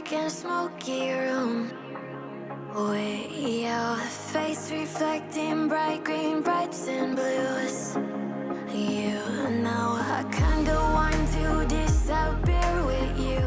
dark and smoky room with your face reflecting bright green, brights and blues. You know I kinda want to disappear with you,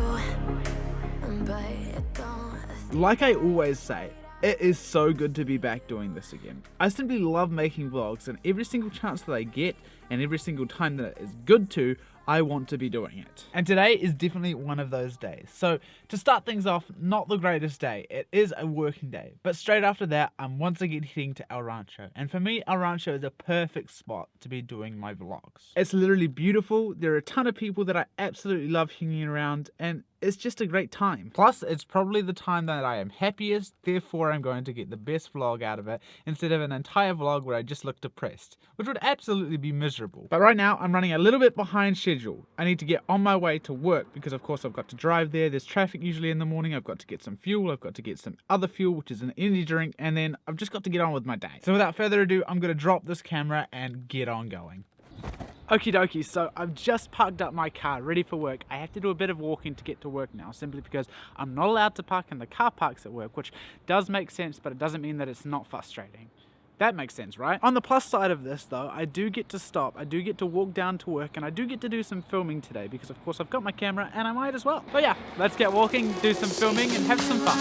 but it don't. Like I always say, it is so good to be back doing this again. I simply love making vlogs, and every single chance that I get and every single time that it is good to, I want to be doing it. And today is definitely one of those days. So to start things off, not the greatest day. It is a working day, but straight after that, I'm once again heading to El Rancho. And for me, El Rancho is a perfect spot to be doing my vlogs. It's literally beautiful. There are a ton of people that I absolutely love hanging around, and it's just a great time. Plus, it's probably the time that I am happiest, therefore I'm going to get the best vlog out of it instead of an entire vlog where I just look depressed, which would absolutely be miserable. But right now, I'm running a little bit behind schedule. I need to get on my way to work because of course I've got to drive there. There's traffic usually in the morning. I've got to get some fuel. I've got to get some other fuel, which is an energy drink, and then I've just got to get on with my day. So without further ado, I'm going to drop this camera and get on going. Okie dokie, so I've just parked up my car ready for work. I have to do a bit of walking to get to work now, simply because I'm not allowed to park in the car parks at work, which does make sense, but it doesn't mean that it's not frustrating. That makes sense, right? On the plus side of this though, I do get to stop, I do get to walk down to work, and I do get to do some filming today because of course I've got my camera and I might as well. But yeah, let's get walking, do some filming and have some fun.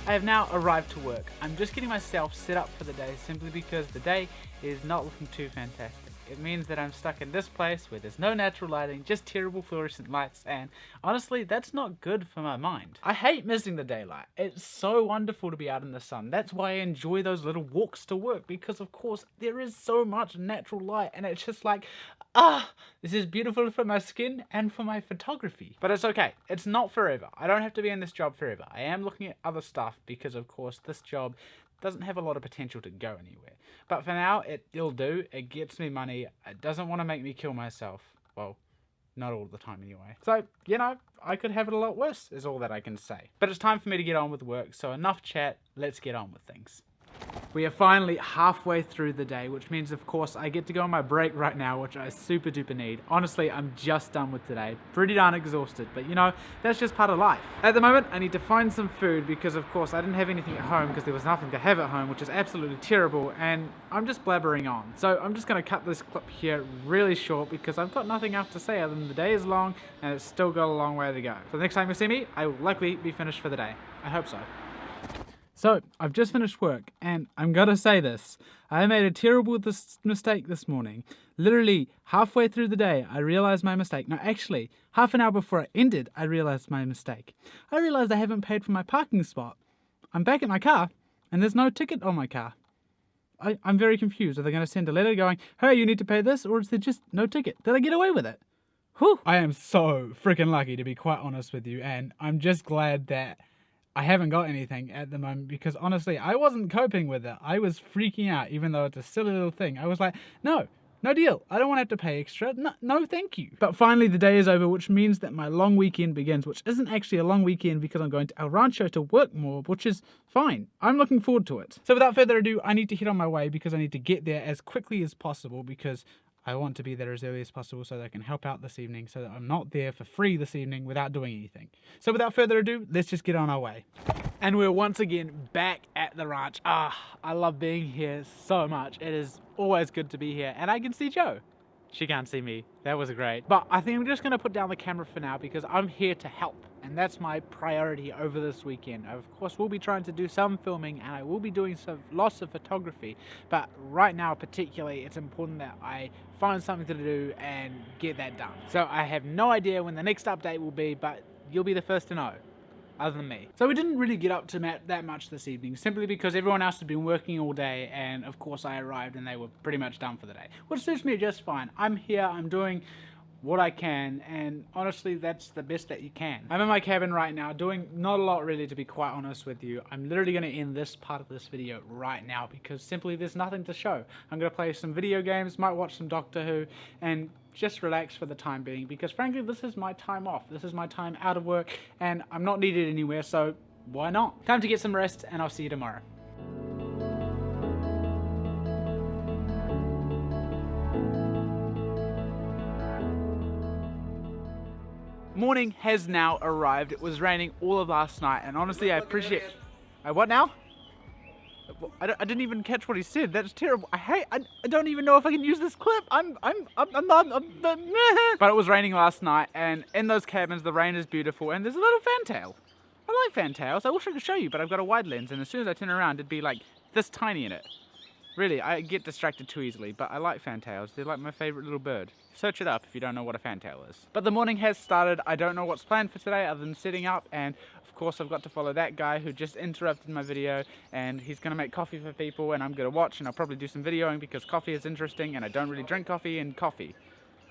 I have now arrived to work. I'm just getting myself set up for the day simply because the day is not looking too fantastic. It means that I'm stuck in this place where there's no natural lighting, just terrible fluorescent lights, and honestly, that's not good for my mind. I hate missing the daylight. It's so wonderful to be out in the sun. That's why I enjoy those little walks to work, because of course there is so much natural light and it's just like, this is beautiful for my skin and for my photography. But it's okay, it's not forever. I don't have to be in this job forever. I am looking at other stuff because of course this job doesn't have a lot of potential to go anywhere. But for now, it'll do. It gets me money. It doesn't want to make me kill myself. Well, not all the time anyway. So, you know, I could have it a lot worse is all that I can say. But it's time for me to get on with work, so enough chat, let's get on with things. We are finally halfway through the day, which means of course I get to go on my break right now, which I super duper need. Honestly, I'm just done with today. Pretty darn exhausted, but you know, that's just part of life. At the moment, I need to find some food because of course I didn't have anything at home because there was nothing to have at home, which is absolutely terrible, and I'm just blabbering on. So I'm just gonna cut this clip here really short because I've got nothing else to say other than the day is long and it's still got a long way to go. So the next time you see me, I will likely be finished for the day. I hope so. So, I've just finished work, and I'm gonna say this. I made a terrible mistake this morning. Literally, halfway through the day, I realized my mistake. No, actually, half an hour before it ended, I realized my mistake. I realized I haven't paid for my parking spot. I'm back at my car, and there's no ticket on my car. I'm very confused. Are they gonna send a letter going, hey, you need to pay this, or is there just no ticket? Did I get away with it? Whew. I am so freaking lucky, to be quite honest with you, and I'm just glad that I haven't got anything at the moment because honestly, I wasn't coping with it. I was freaking out, even though it's a silly little thing. I was like, no deal. I don't want to have to pay extra. No, thank you. But finally, the day is over, which means that my long weekend begins, which isn't actually a long weekend because I'm going to El Rancho to work more, which is fine. I'm looking forward to it. So without further ado, I need to head on my way because I need to get there as quickly as possible because I want to be there as early as possible so that I can help out this evening so that I'm not there for free this evening without doing anything. So without further ado, let's just get on our way. And we're once again back at the ranch. I love being here so much. It is always good to be here. And I can see Joe. She can't see me. That was great. But I think I'm just going to put down the camera for now because I'm here to help. And that's my priority over this weekend. Of course, we'll be trying to do some filming and I will be doing lots of photography. But right now, particularly, it's important that I find something to do and get that done. So I have no idea when the next update will be, but you'll be the first to know. Other than me. So we didn't really get up to that much this evening, simply because everyone else had been working all day, and of course I arrived and they were pretty much done for the day, which suits me just fine. I'm here, I'm doing what I can, and honestly that's the best that you can. I'm in my cabin right now doing not a lot really, to be quite honest with you. I'm literally going to end this part of this video right now because simply there's nothing to show. I'm going to play some video games, might watch some Doctor Who, and just relax for the time being because frankly this is my time off. This is my time out of work and I'm not needed anywhere, so why not? Time to get some rest and I'll see you tomorrow. Morning has now arrived. It was raining all of last night, and honestly, I appreciate. What now? I didn't even catch what he said. That's terrible. I don't even know if I can use this clip. I'm But it was raining last night, and in those cabins, the rain is beautiful, and there's a little fantail. I like fantails. I wish I could show you, but I've got a wide lens, and as soon as I turn around, it'd be like this tiny in it. Really, I get distracted too easily, but I like fantails. They're like my favorite little bird. Search it up if you don't know what a fantail is. But the morning has started. I don't know what's planned for today other than setting up, and of course I've got to follow that guy who just interrupted my video, and he's gonna make coffee for people, and I'm gonna watch, and I'll probably do some videoing because coffee is interesting, and I don't really drink coffee, and coffee.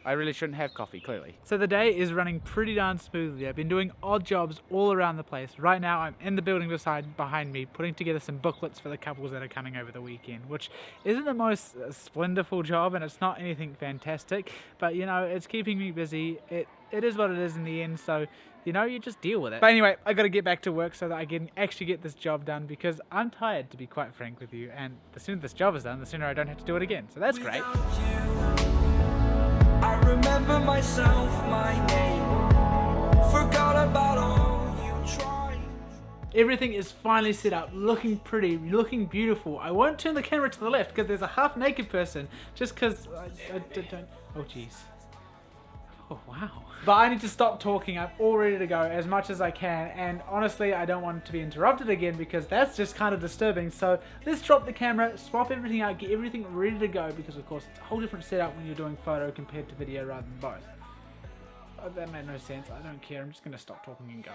I really shouldn't have coffee, clearly. So the day is running pretty darn smoothly. I've been doing odd jobs all around the place. Right now I'm in the building behind me, putting together some booklets for the couples that are coming over the weekend, which isn't the most splendorful job and it's not anything fantastic, but you know, it's keeping me busy. It is what it is in the end, so you know, you just deal with it. But anyway, I gotta get back to work so that I can actually get this job done because I'm tired, to be quite frank with you, and the sooner this job is done, the sooner I don't have to do it again, so that's great. I remember myself, my name. Forgot about all you tried. Everything is finally set up, looking pretty, looking beautiful. I won't turn the camera to the left because there's a half naked person, just because I don't. Oh jeez. Oh wow. But I need to stop talking. I'm all ready to go as much as I can, and honestly I don't want to be interrupted again because that's just kind of disturbing. So let's drop the camera, swap everything out, get everything ready to go because of course it's a whole different setup when you're doing photo compared to video rather than both. Oh, that made no sense. I don't care. I'm just going to stop talking and go.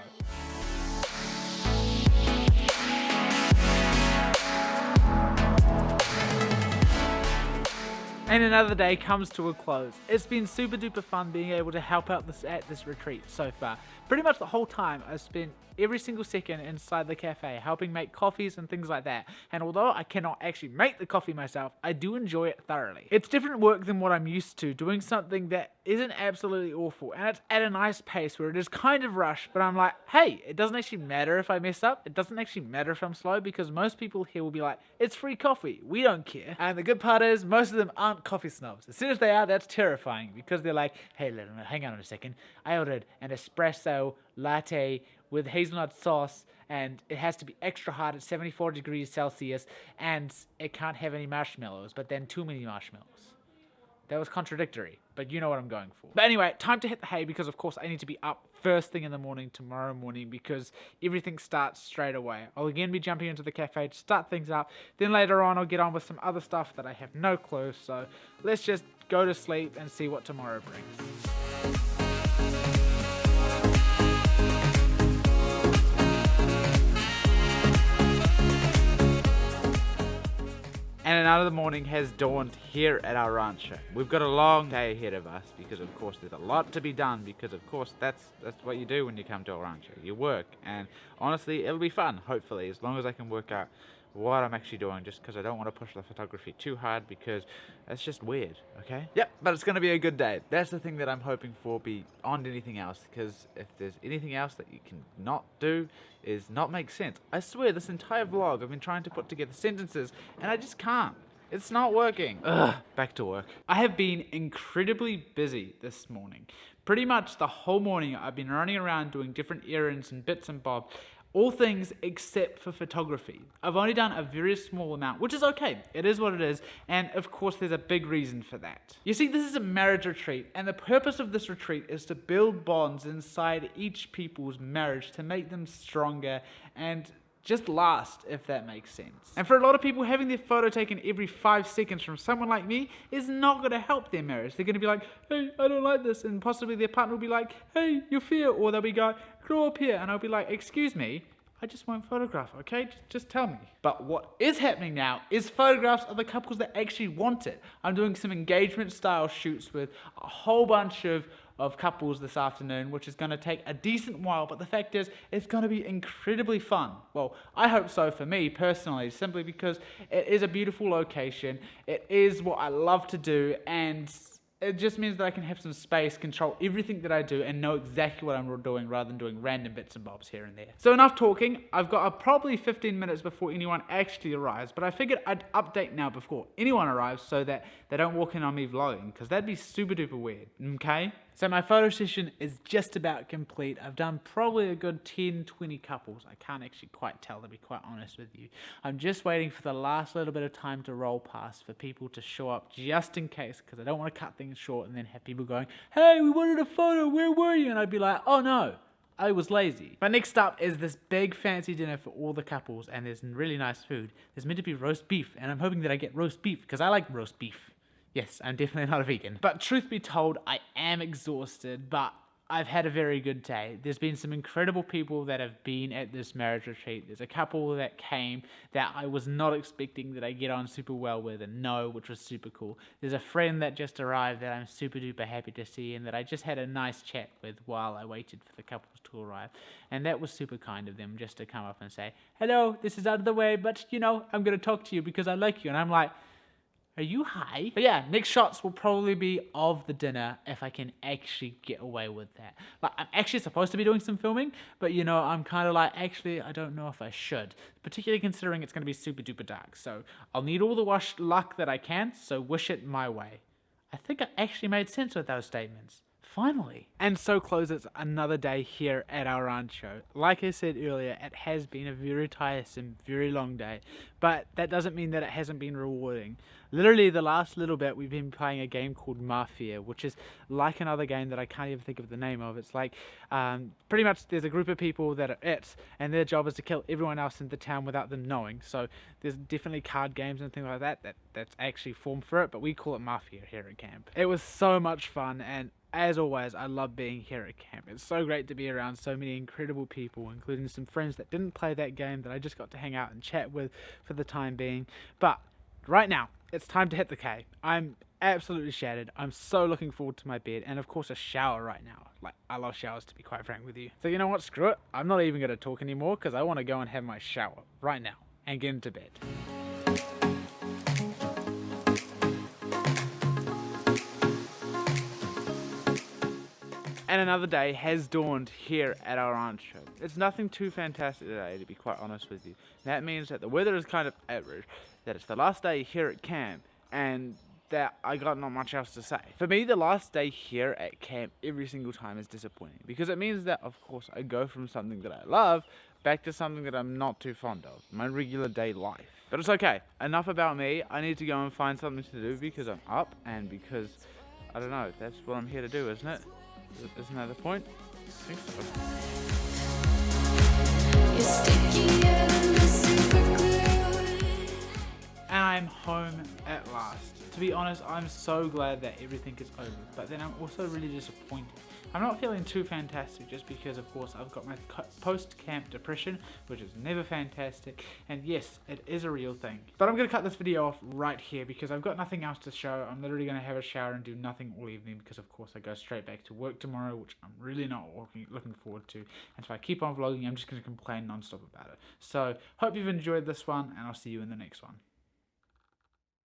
And another day comes to a close. It's been super duper fun being able to help out at this retreat so far. Pretty much the whole time I've spent every single second inside the cafe helping make coffees and things like that. And although I cannot actually make the coffee myself, I do enjoy it thoroughly. It's different work than what I'm used to, doing something that isn't absolutely awful. And it's at a nice pace where it is kind of rushed, but I'm like, hey, it doesn't actually matter if I mess up. It doesn't actually matter if I'm slow because most people here will be like, it's free coffee. We don't care. And the good part is most of them aren't coffee snobs. As soon as they are, that's terrifying because they're like, hey, hang on a second. I ordered an espresso latte with hazelnut sauce and it has to be extra hot at 74 degrees Celsius and it can't have any marshmallows, but then too many marshmallows. That was contradictory, but you know what I'm going for. But anyway, time to hit the hay because of course I need to be up first thing in the morning tomorrow morning because everything starts straight away. I'll again be jumping into the cafe to start things up. Then later on I'll get on with some other stuff that I have no clue. So let's just go to sleep and see what tomorrow brings. And another morning has dawned here at our rancho. We've got a long day ahead of us because of course there's a lot to be done because of course that's what you do when you come to a rancho. You work, and honestly it'll be fun, hopefully, as long as I can work out what I'm actually doing, just because I don't want to push the photography too hard because that's just weird, okay? Yep, but it's going to be a good day. That's the thing that I'm hoping for beyond anything else, because if there's anything else that you can not do is not make sense. I swear this entire vlog I've been trying to put together sentences and I just can't. It's not working. Ugh, back to work. I have been incredibly busy this morning. Pretty much the whole morning I've been running around doing different errands and bits and bobs. All things except for photography. I've only done a very small amount, which is okay. It is what it is, and of course there's a big reason for that. You see, this is a marriage retreat, and the purpose of this retreat is to build bonds inside each people's marriage to make them stronger and just last, if that makes sense. And for a lot of people, having their photo taken every 5 seconds from someone like me is not going to help their marriage. They're going to be like, hey, I don't like this, and possibly their partner will be like, hey, you're fair, or they'll be going, grow up here, and I'll be like, excuse me, I just won't photograph, okay? Just tell me. But what is happening now is photographs of the couples that actually want it. I'm doing some engagement style shoots with a whole bunch of of couples this afternoon, which is going to take a decent while, but the fact is, it's going to be incredibly fun. Well, I hope so for me personally, simply because it is a beautiful location, it is what I love to do, and it just means that I can have some space, control everything that I do, and know exactly what I'm doing rather than doing random bits and bobs here and there. So enough talking. I've got probably 15 minutes before anyone actually arrives, but I figured I'd update now before anyone arrives so that they don't walk in on me vlogging, because that'd be super duper weird, okay? So my photo session is just about complete. I've done probably a good 10-20 couples. I can't actually quite tell, to be quite honest with you. I'm just waiting for the last little bit of time to roll past for people to show up, just in case, because I don't want to cut things short and then have people going, "Hey, we wanted a photo, where were you?" And I'd be like, "Oh no, I was lazy." But next up is this big fancy dinner for all the couples, and there's really nice food. There's meant to be roast beef, and I'm hoping that I get roast beef, because I like roast beef. Yes, I'm definitely not a vegan. But truth be told, I am exhausted, but I've had a very good day. There's been some incredible people that have been at this marriage retreat. There's a couple that came that I was not expecting that I get on super well with and know, which was super cool. There's a friend that just arrived that I'm super duper happy to see and that I just had a nice chat with while I waited for the couples to arrive. And that was super kind of them just to come up and say, "Hello, this is out of the way, but you know, I'm going to talk to you because I like you." And I'm like, "Are you high?" But yeah, next shots will probably be of the dinner if I can actually get away with that. Like, I'm actually supposed to be doing some filming, but you know, I'm kind of like, actually, I don't know if I should. Particularly considering it's going to be super duper dark. So I'll need all the luck that I can, so wish it my way. I think I actually made sense with those statements. Finally. And so closes another day here at our rancho. Like I said earlier, it has been a very tiresome, very long day, but that doesn't mean that it hasn't been rewarding. Literally the last little bit we've been playing a game called Mafia, which is like another game that I can't even think of the name of. It's like, pretty much there's a group of people that are it, and their job is to kill everyone else in the town without them knowing. So there's definitely card games and things like that's actually formed for it, but we call it Mafia here at camp. It was so much fun, and as always, I love being here at camp. It's so great to be around so many incredible people, including some friends that didn't play that game that I just got to hang out and chat with for the time being. But right now, it's time to hit the K. I'm absolutely shattered. I'm so looking forward to my bed and of course a shower right now. Like, I love showers, to be quite frank with you. So you know what, screw it. I'm not even going to talk anymore because I want to go and have my shower right now and get into bed. And another day has dawned here at our rancho. It's nothing too fantastic today, to be quite honest with you. That means that the weather is kind of average, that it's the last day here at camp, and that I got not much else to say. For me, the last day here at camp every single time is disappointing, because it means that, of course, I go from something that I love back to something that I'm not too fond of, my regular day life. But it's okay, enough about me. I need to go and find something to do because I'm up, and because, I don't know, that's what I'm here to do, isn't it? Isn't that the point? I think so. And I'm home at last. To be honest, I'm so glad that everything is over, but then I'm also really disappointed. I'm not feeling too fantastic just because, of course, I've got my post-camp depression, which is never fantastic, and yes, it is a real thing. But I'm going to cut this video off right here because I've got nothing else to show. I'm literally going to have a shower and do nothing all evening because, of course, I go straight back to work tomorrow, which I'm really not looking forward to. And if I keep on vlogging, I'm just going to complain non-stop about it. So, hope you've enjoyed this one, and I'll see you in the next one.